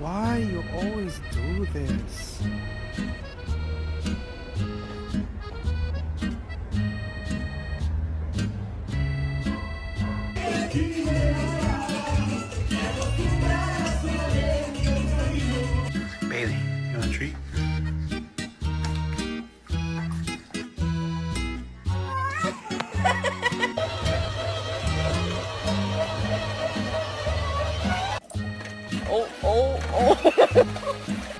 Why you always do this? Bailey, you want a treat? Oh, oh, oh.